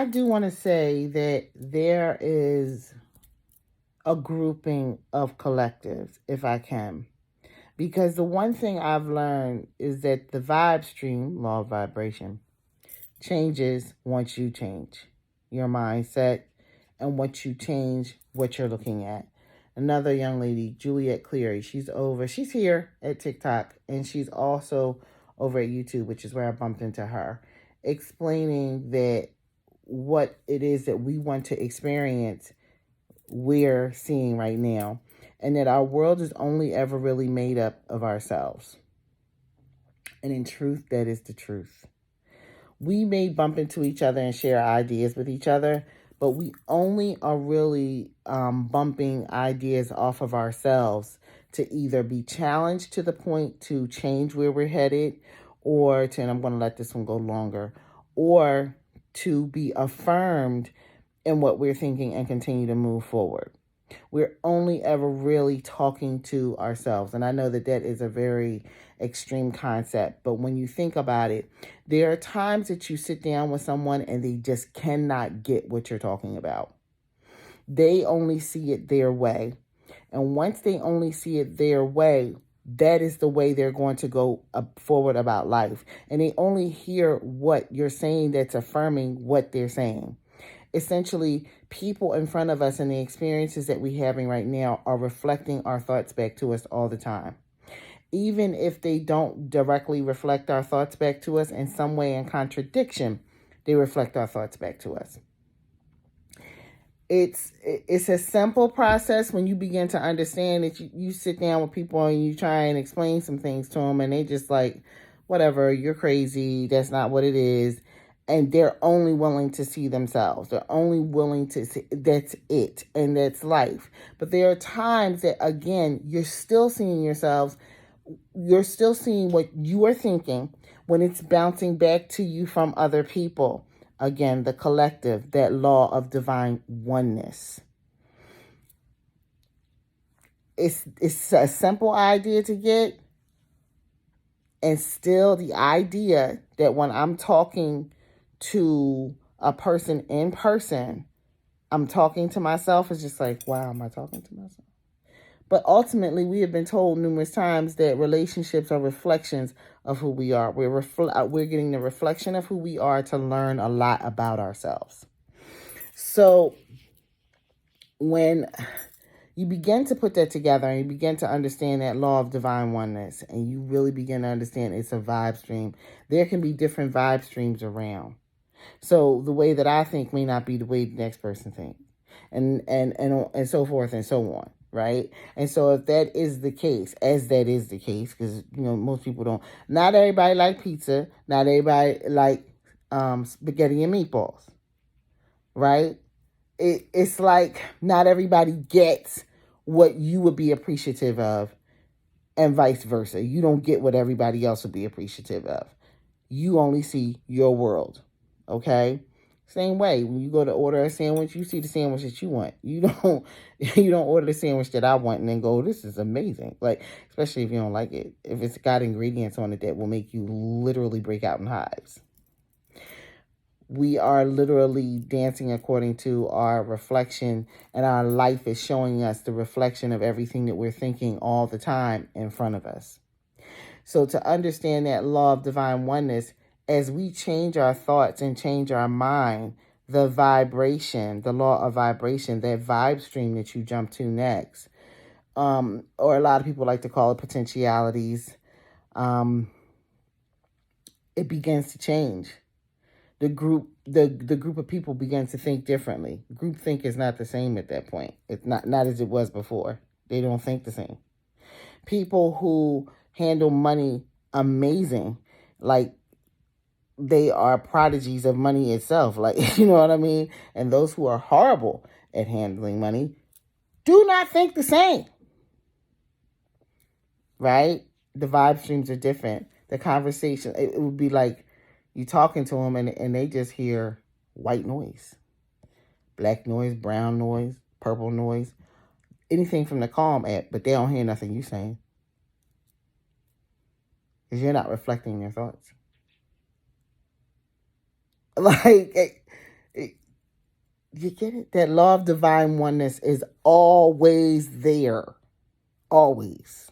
I do want to say that there is a grouping of collectives, if I can. Because the one thing I've learned is that the vibe stream, law of vibration, changes once you change your mindset and once you change what you're looking at. Another young lady, Juliet Cleary, she's here at TikTok and she's also over at YouTube, which is where I bumped into her, explaining that what it is that we want to experience, we're seeing right now, and that our world is only ever really made up of ourselves. And in truth, that is the truth. We may bump into each other and share ideas with each other, but we only are really bumping ideas off of ourselves to either be challenged to the point to change where we're headed, or to, and I'm going to let this one go longer, or to be affirmed in what we're thinking and continue to move forward. We're only ever really talking to ourselves. And I know that that is a very extreme concept, but when you think about it, there are times that you sit down with someone and they just cannot get what you're talking about. They only see it their way. And once they only see it their way, that is the way they're going to go forward about life. And they only hear what you're saying that's affirming what they're saying. Essentially, people in front of us and the experiences that we're having right now are reflecting our thoughts back to us all the time. Even if they don't directly reflect our thoughts back to us in some way in contradiction, they reflect our thoughts back to us. It's a simple process when you begin to understand that you sit down with people and you try and explain some things to them and they just like, whatever, you're crazy, that's not what it is. And they're only willing to see themselves. They're only willing to see, that's it, and that's life. But there are times that, again, you're still seeing yourselves. You're still seeing what you are thinking when it's bouncing back to you from other people. Again, the collective, that law of divine oneness. It's a simple idea to get. And still the idea that when I'm talking to a person in person, I'm talking to myself, is just like, wow, am I talking to myself? But ultimately, we have been told numerous times that relationships are reflections of who we are. We're getting the reflection of who we are to learn a lot about ourselves. So when you begin to put that together and you begin to understand that law of divine oneness, and you really begin to understand it's a vibe stream, there can be different vibe streams around. So the way that I think may not be the way the next person thinks, and so forth and so on, right? And so if that is the case, as that is the case, because most people don't. Not everybody like pizza. Not everybody like spaghetti and meatballs, right? It's like not everybody gets what you would be appreciative of, and vice versa. You don't get what everybody else would be appreciative of. You only see your world. Okay? Same way, when you go to order a sandwich, you see the sandwich that you want. You don't order the sandwich that I want and then go, this is amazing. Like, especially if you don't like it. If it's got ingredients on it that will make you literally break out in hives. We are literally dancing according to our reflection, and our life is showing us the reflection of everything that we're thinking all the time in front of us. So to understand that law of divine oneness, as we change our thoughts and change our mind, the vibration, the law of vibration, that vibe stream that you jump to next, or a lot of people like to call it potentialities, it begins to change. The group of people begins to think differently. Group think is not the same at that point. It's not as it was before. They don't think the same. People who handle money amazing, like they are prodigies of money itself, like, you know what I mean? And those who are horrible at handling money do not think the same, right? The vibe streams are different. The conversation, it would be like you talking to them and they just hear white noise, black noise, brown noise, purple noise, anything from the Calm app, but they don't hear nothing you saying because you're not reflecting your thoughts. Like, You get it? That law of divine oneness is always there. Always.